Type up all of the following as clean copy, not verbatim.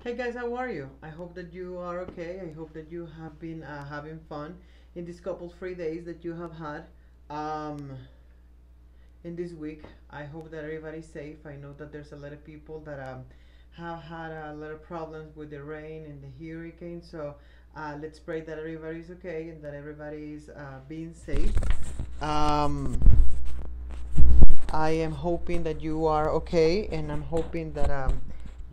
Hey guys, how are you? I hope that you are okay. I hope that you have been having fun in these couple free days that you have had um, in this week. I hope that everybody's safe. I know that there's a lot of people that have had a lot of problems with the rain and the hurricane. So let's pray that everybody's okay and that everybody's being safe. Um, I am hoping that you are okay, and I'm hoping that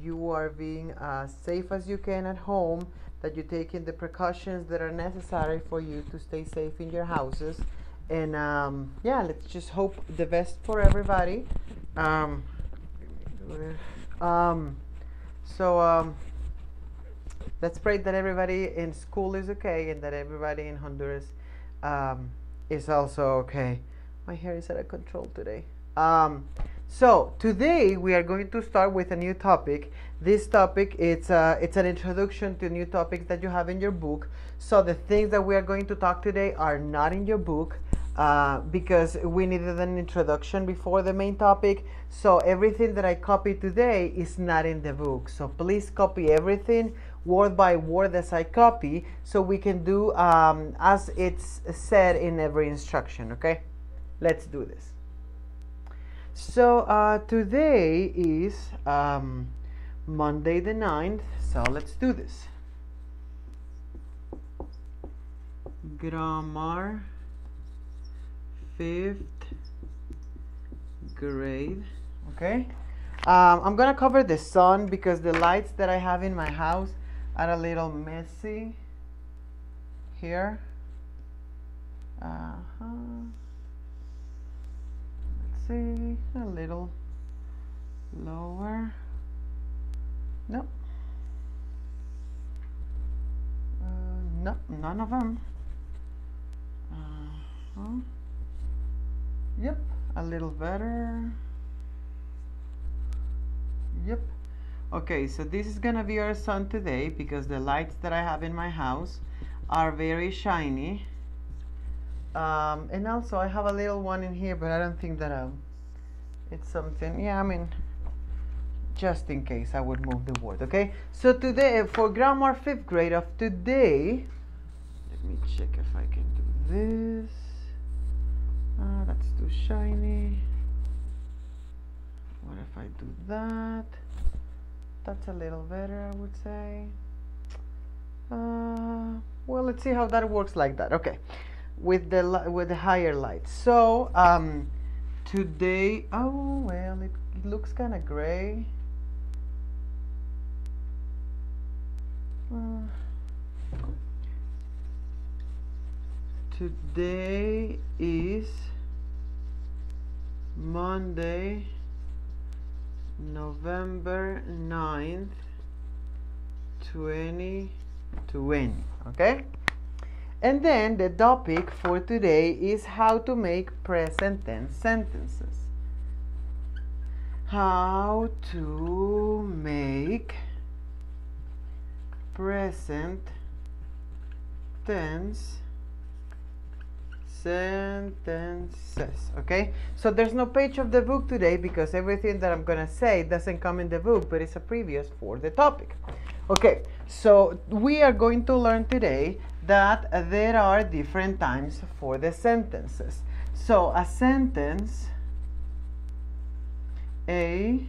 you are being as safe as you can at home, that you're taking the precautions that are necessary for you to stay safe in your houses. And yeah, let's just hope the best for everybody. Um, um, so let's pray that everybody in school is okay and that everybody in Honduras is also okay. My hair is out of control today. So today we are going to start with a new topic. This topic it's an introduction to new topics that you have in your book. So the things that we are going to talk today are not in your book because we needed an introduction before the main topic. So everything that I copied today is not in the book. So please copy everything word by word as I copy, so we can do as it's said in every instruction. Okay, let's do this. So today is Monday the 9th, so let's do this. Grammar, 5th grade. Okay, I'm gonna cover the sun because the lights that I have in my house are a little messy here. See, a little lower. Nope. Nope, none of them. Yep, a little better. Yep. Okay, so this is gonna be our sun today because the lights that I have in my house are very shiny. And also I have a little one in here, but I don't think that it's something. Yeah, I mean, just in case I would move the word. Okay, so today for grammar 5th grade of today, let me check if I can do this. That's too shiny. What if I do that? That's a little better, I would say. Well, let's see how that works like that. Okay, with the higher light. So today, oh well, it looks kind of gray. Today is Monday, November 9th, 2020. Okay, and then the topic for today is how to make present tense sentences. How to make present tense sentences. Okay, so there's no page of the book today because everything that I'm gonna say doesn't come in the book, but it's a previous for the topic. Okay, so we are going to learn today that there are different times for the sentences. So a sentence in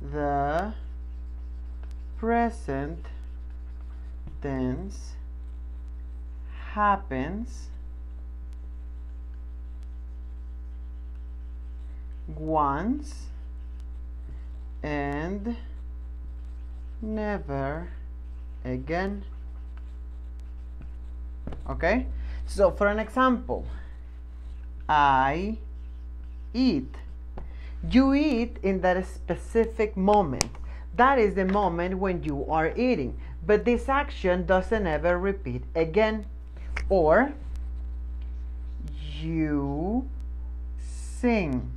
the present tense happens once and never again. Okay, so for an example, I eat. You eat in that specific moment. That is the moment when you are eating, but this action doesn't ever repeat again. Or you sing.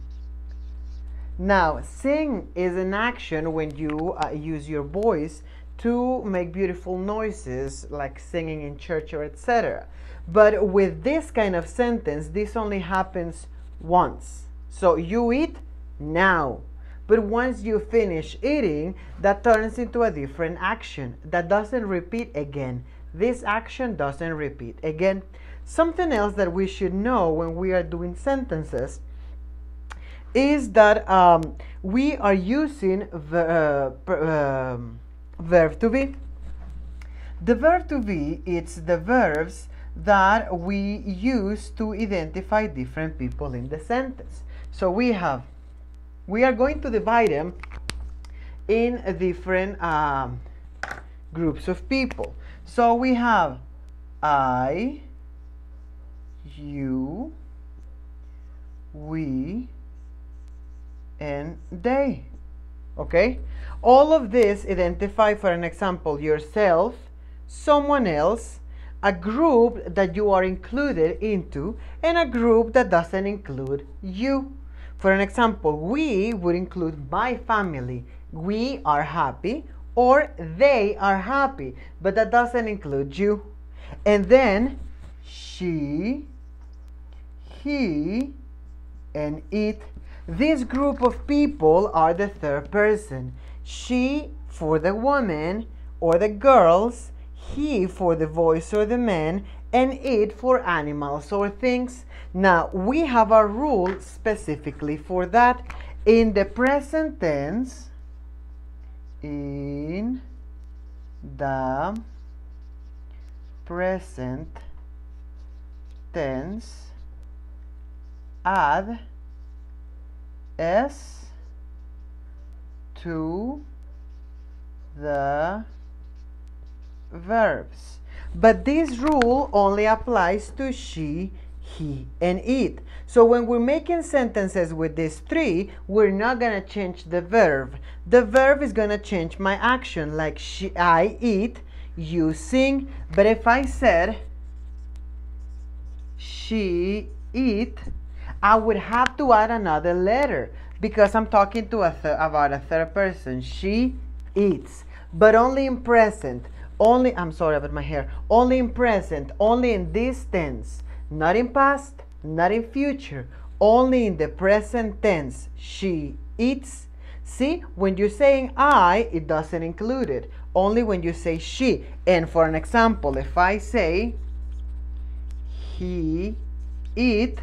Now, sing is an action when you use your voice to make beautiful noises, like singing in church or etc. But with this kind of sentence, this only happens once. So you eat now. But once you finish eating, that turns into a different action that doesn't repeat again. This action doesn't repeat again. Something else that we should know when we are doing sentences is that we are using verb to be. The verb to be, it's the verbs that we use to identify different people in the sentence. So we are going to divide them in different groups of people. So we have I, you, we, and they. Okay? All of this identify, for an example, yourself, someone else, a group that you are included into, and a group that doesn't include you. For an example, we would include my family. We are happy, or they are happy, but that doesn't include you. And then she, he, and it. This group of people are the third person. She for the woman or the girls, he for the boys or the men, and it for animals or things. Now, we have a rule specifically for that. In the present tense, in the present tense, add s to the verbs. But this rule only applies to she, he, and it. So when we're making sentences with these three, we're not going to change the verb. The verb is going to change my action, like I eat, you sing. But if I said she eat, I would have to add another letter because I'm talking to about a third person. She eats, but only in present. Only, I'm sorry about my hair. Only in present, only in this tense, not in past, not in future, only in the present tense. She eats. See, when you're saying I, it doesn't include it. Only when you say she. And for an example, if I say he eat,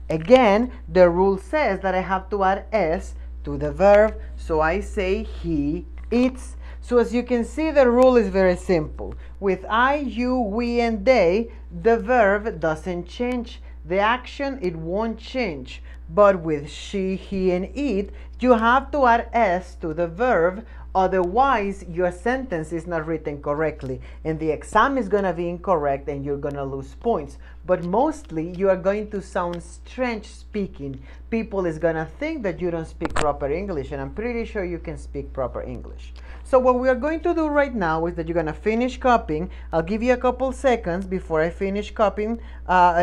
again, the rule says that I have to add s to the verb. So I say he eats. So as you can see, the rule is very simple. With I, you, we, and they, the verb doesn't change. The action, it won't change. But with she, he, and it, you have to add s to the verb. Otherwise, your sentence is not written correctly. And the exam is going to be incorrect and you're going to lose points. But mostly, you are going to sound strange speaking. People is going to think that you don't speak proper English. And I'm pretty sure you can speak proper English. So what we are going to do right now is that you're going to finish copying. I'll give you a couple seconds before I finish copying,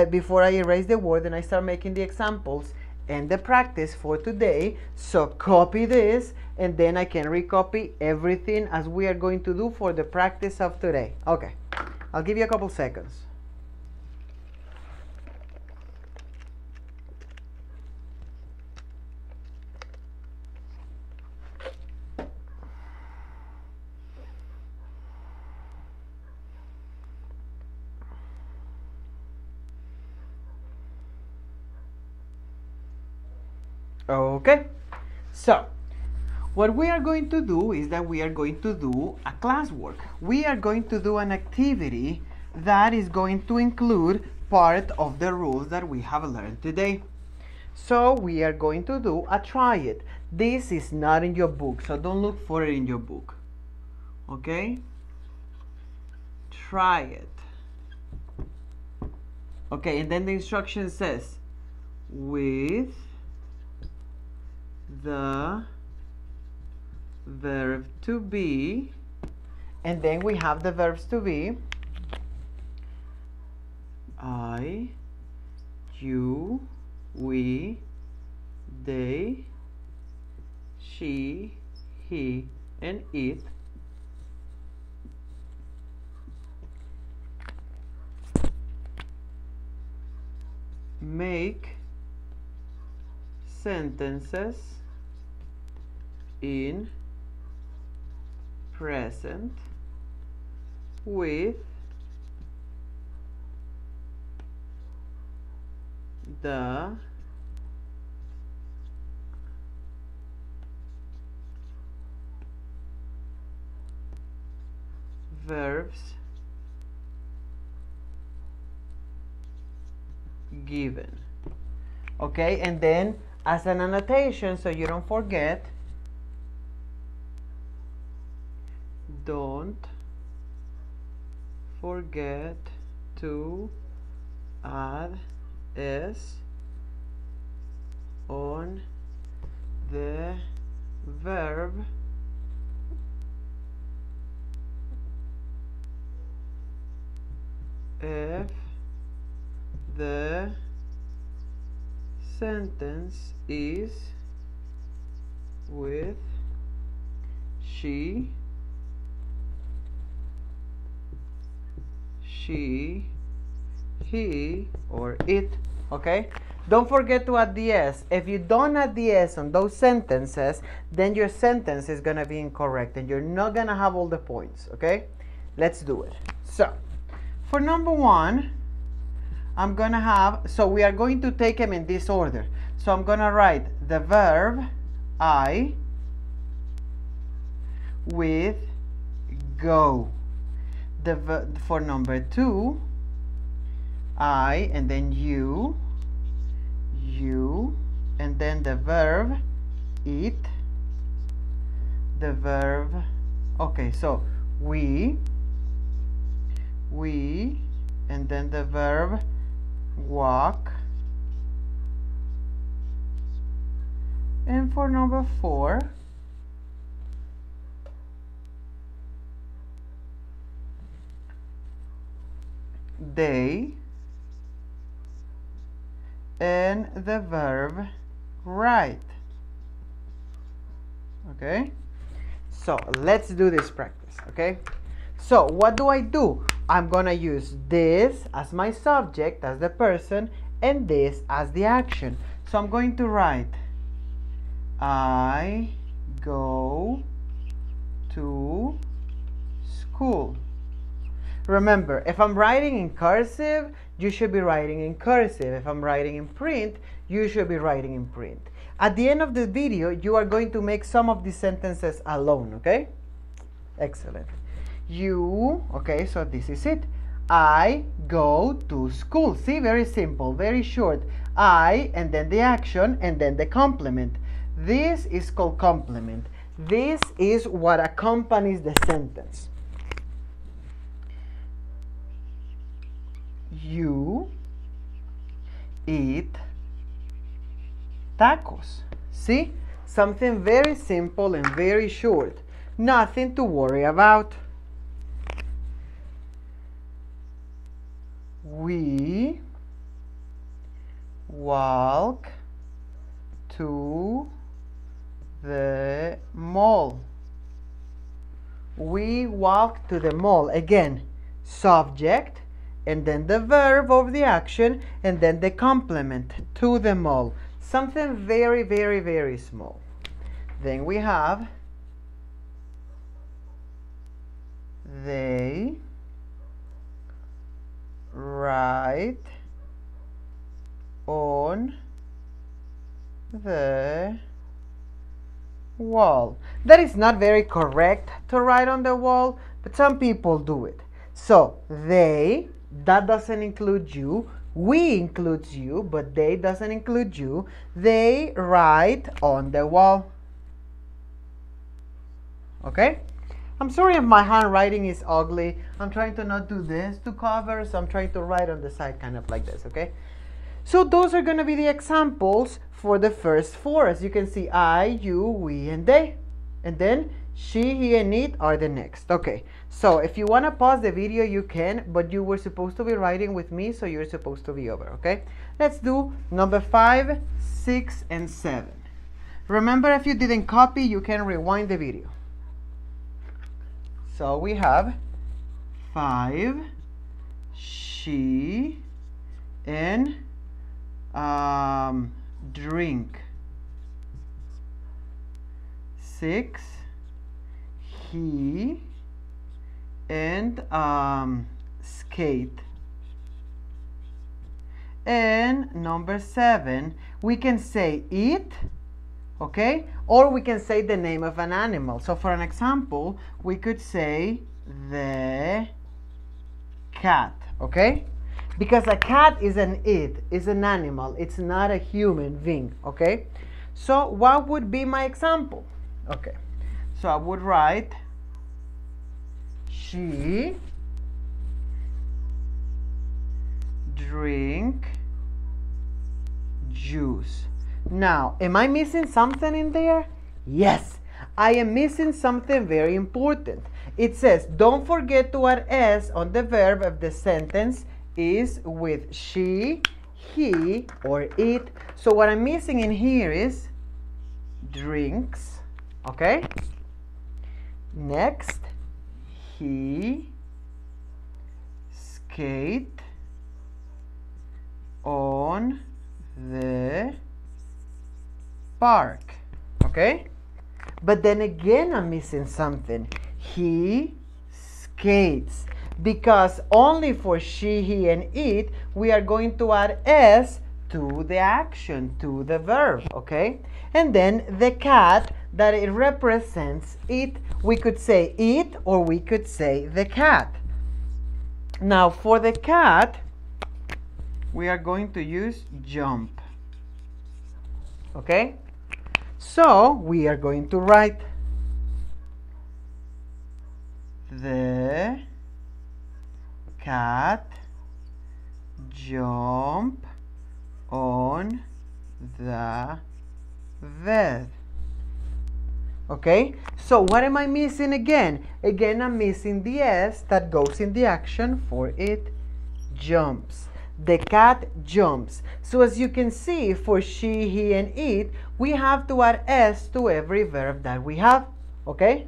before I erase the word and I start making the examples and the practice for today. So copy this and then I can recopy everything as we are going to do for the practice of today. Okay, I'll give you a couple seconds. Okay, so what we are going to do is that we are going to do a classwork. We are going to do an activity that is going to include part of the rules that we have learned today. So we are going to do a try it. This is not in your book, so don't look for it in your book. Okay? Try it. Okay, and then the instruction says, with the verb to be, and then we have the verbs to be I, you, we, they, she, he, and it. Make sentences in present with the verbs given. Okay, and then as an annotation, so you don't forget, don't forget to add s on the verb if the sentence is with she, he, or it. Okay, don't forget to add the s. If you don't add the s on those sentences, then your sentence is gonna be incorrect and you're not gonna have all the points. Okay, let's do it. So for number one, I'm gonna have, so we are going to take them in this order. So I'm gonna write the verb I with go. For number two, I, and then you, and then the verb eat, the verb, okay, so we, and then the verb walk, and for number four, they, and the verb write. Okay, so let's do this practice. Okay, so what do? I'm gonna use this as my subject, as the person, and this as the action. So I'm going to write I go to school. Remember, if I'm writing in cursive, you should be writing in cursive. If I'm writing in print, you should be writing in print. At the end of the video, you are going to make some of these sentences alone, okay? Excellent. You, okay, so this is it. I go to school. See, very simple, very short. I, and then the action, and then the complement. This is called complement. This is what accompanies the sentence. You eat tacos. See? Something very simple and very short. Nothing to worry about. We walk to the mall. We walk to the mall. Again, subject, and then the verb of the action, and then the complement, to the mall. Something very, very, very small. Then we have they write on the wall. That is not very correct to write on the wall, but some people do it. So they, that doesn't include you. We includes you, but they doesn't include you. They write on the wall. Okay? I'm sorry if my handwriting is ugly. I'm trying to not do this to cover, so I'm trying to write on the side kind of like this, okay? So those are going to be the examples for the first four. As you can see, I, you, we, and they. And then she, he, and it are the next. Okay, so if you want to pause the video, you can, but you were supposed to be writing with me, so you're supposed to be over, okay? Let's do number 5, 6, and 7. Remember, if you didn't copy, you can rewind the video. So we have 5, she, and drink. 6, he, and skate. And number 7, we can say it, okay? Or we can say the name of an animal. So for an example, we could say the cat, okay? Because a cat is an it, is an animal. It's not a human being, okay? So what would be my example? Okay, so I would write she drink juice. Now, am I missing something in there? Yes, I am missing something very important. It says, don't forget to add s on the verb if the sentence is with she, he, or it. So what I'm missing in here is drinks, okay? Next, he skate on the park, okay? But then again, I'm missing something. He skates, because only for she, he, and it, we are going to add s to the action, to the verb, okay? And then the cat, that it represents it, we could say it, or we could say the cat. Now for the cat, we are going to use jump, okay? So we are going to write the cat jump on the bed. Okay, so what am I missing again? Again, I'm missing the s that goes in the action for it jumps. The cat jumps. So as you can see, for she, he, and it, we have to add s to every verb that we have. Okay?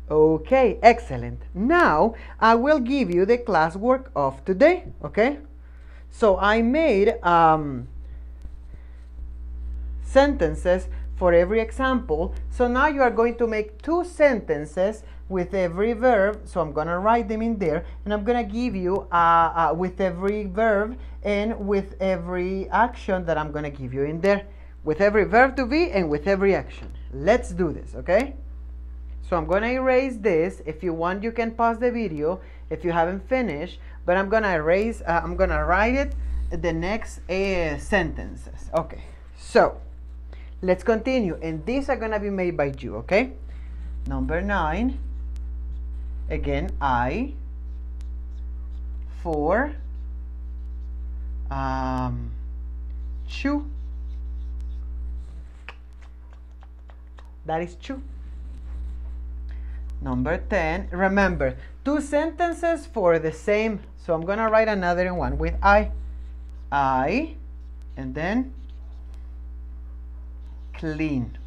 Okay, excellent. Now, I will give you the classwork of today. Okay? So I made sentences for every example. So now you are going to make 2 sentences with every verb. So I'm going to write them in there, and I'm going to give you with every verb and with every action that I'm going to give you in there, with every verb to be and with every action. Let's do this, okay? So I'm going to erase this. If you want, you can pause the video if you haven't finished, but I'm going to erase, I'm going to write it the next sentences. Okay, so let's continue, and these are going to be made by you, okay? Number 9, again, I, for, chew. That is chew. Number 10, remember, 2 sentences for the same, so I'm going to write another one with I, and then clean.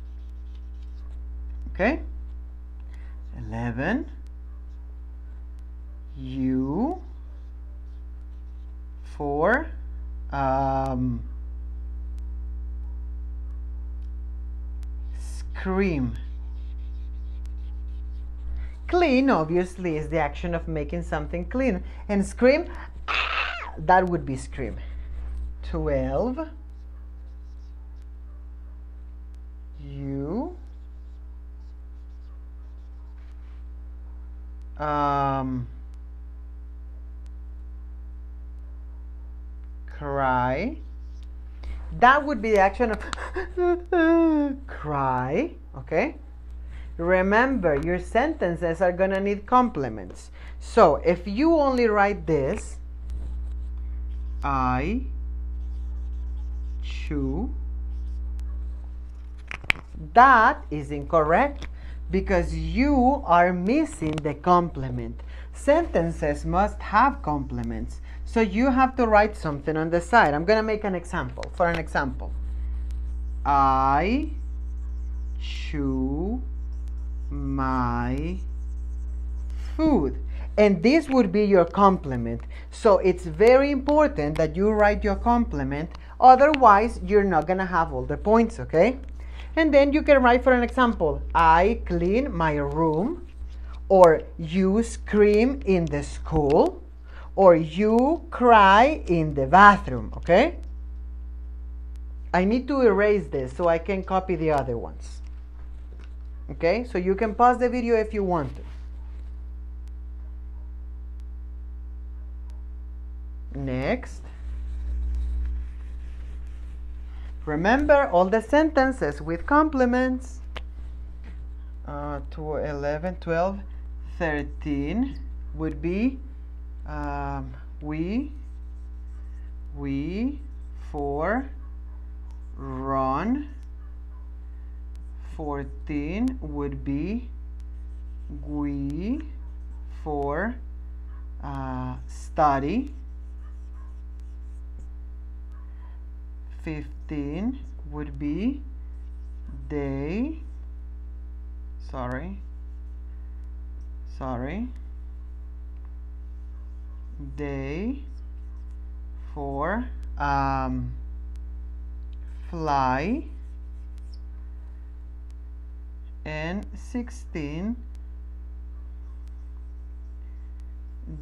Okay? 11, you, for scream. Clean, obviously, is the action of making something clean. And scream, that would be scream. 12, you, cry. That would be the action of cry, okay? Remember, your sentences are gonna need complements. So if you only write this, I chew, that is incorrect because you are missing the complement. Sentences must have complements. So you have to write something on the side. I'm gonna make an example. For an example, I chew my food, and this would be your complement. So it's very important that you write your complement, otherwise you're not gonna have all the points, okay? And then you can write, for an example, I clean my room, or you scream in the school, or you cry in the bathroom, okay? I need to erase this so I can copy the other ones. Okay, so you can pause the video if you want to. Next. Remember all the sentences with complements. 11, 12, 13 would be we, for, run. 14 would be we, for, study. 15 would be they, they, for, fly. And 16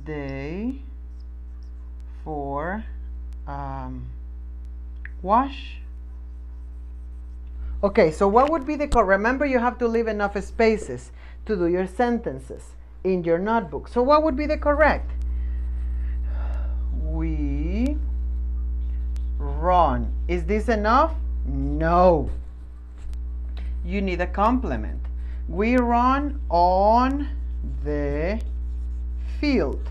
they, for, wash. Okay, so what would be the correct? Remember, you have to leave enough spaces to do your sentences in your notebook. So what would be the correct? We run. Is this enough? No. You need a complement. We run on the field.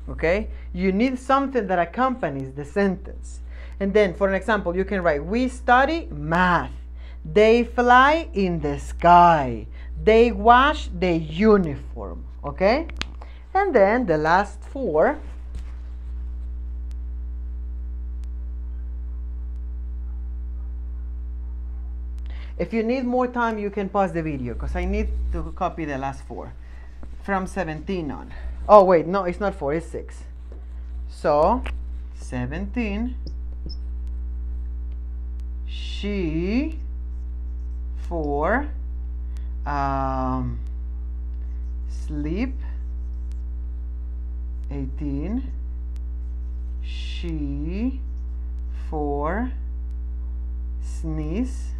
Okay? You need something that accompanies the sentence. And then, for an example, you can write, we study math. They fly in the sky. They wash the uniform. Okay? And then the last four. If you need more time, you can pause the video because I need to copy the last four from 17 on. Oh, wait, no, it's not 4, it's 6. So, 17, she, for, sleep. 18, she, for, sneeze.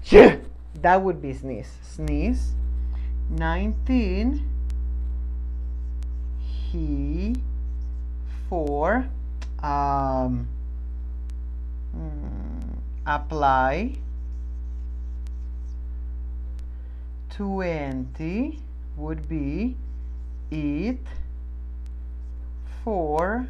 Yeah, that would be sneeze. Sneeze. 19. He, for, apply. 20 would be eat. For,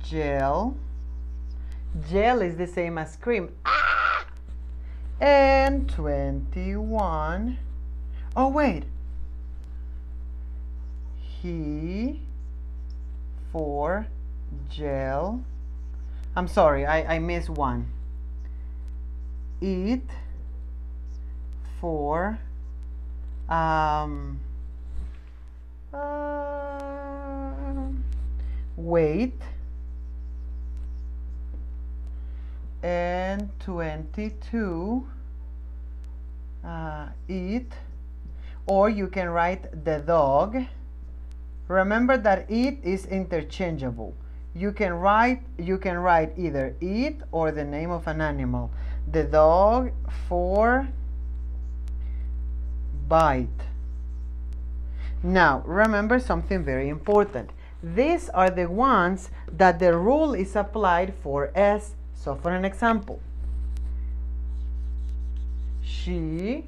gel. Gel is the same as cream. Ah! And 21. Oh, wait. He, for, gel. I'm sorry, I missed one. Eat, for, wait. And 22, eat, or you can write the dog. Remember that eat is interchangeable. You can write either eat or the name of an animal. The dog, for, bite. Now, remember something very important. These are the ones that the rule is applied for S. So for an example, she,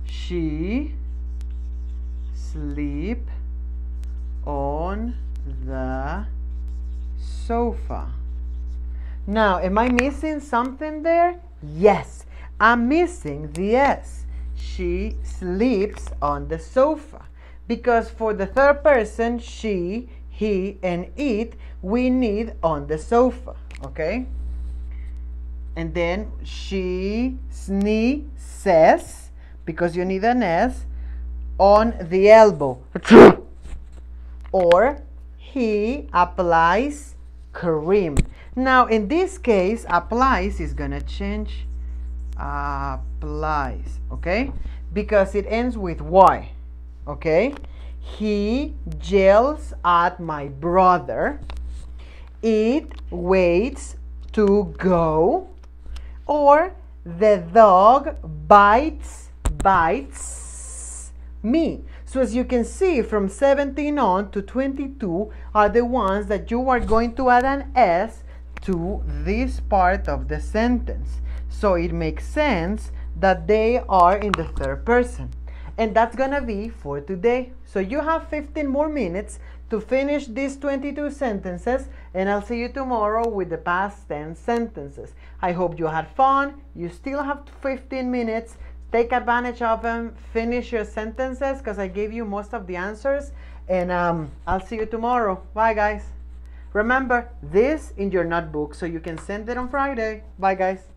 she sleep on the sofa. Now, am I missing something there? Yes, I'm missing the S. She sleeps on the sofa. Because for the third person, she, he, and it, we need on the sofa, okay? And then she sneezes. presses, because you need an S, on the elbow. Or he applies cream. Now in this case, applies is gonna change applies, okay? Because it ends with Y, okay? He yells at my brother. It waits to go. Or the dog bites me. So as you can see, from 17 on to 22 are the ones that you are going to add an S to this part of the sentence. So it makes sense that they are in the third person. And that's gonna be for today. So you have 15 more minutes to finish these 22 sentences, and I'll see you tomorrow with the past tense sentences. I hope you had fun. You still have 15 minutes. Take advantage of them. Finish your sentences because I gave you most of the answers, and I'll see you tomorrow. Bye, guys. Remember, this in your notebook so you can send it on Friday. Bye, guys.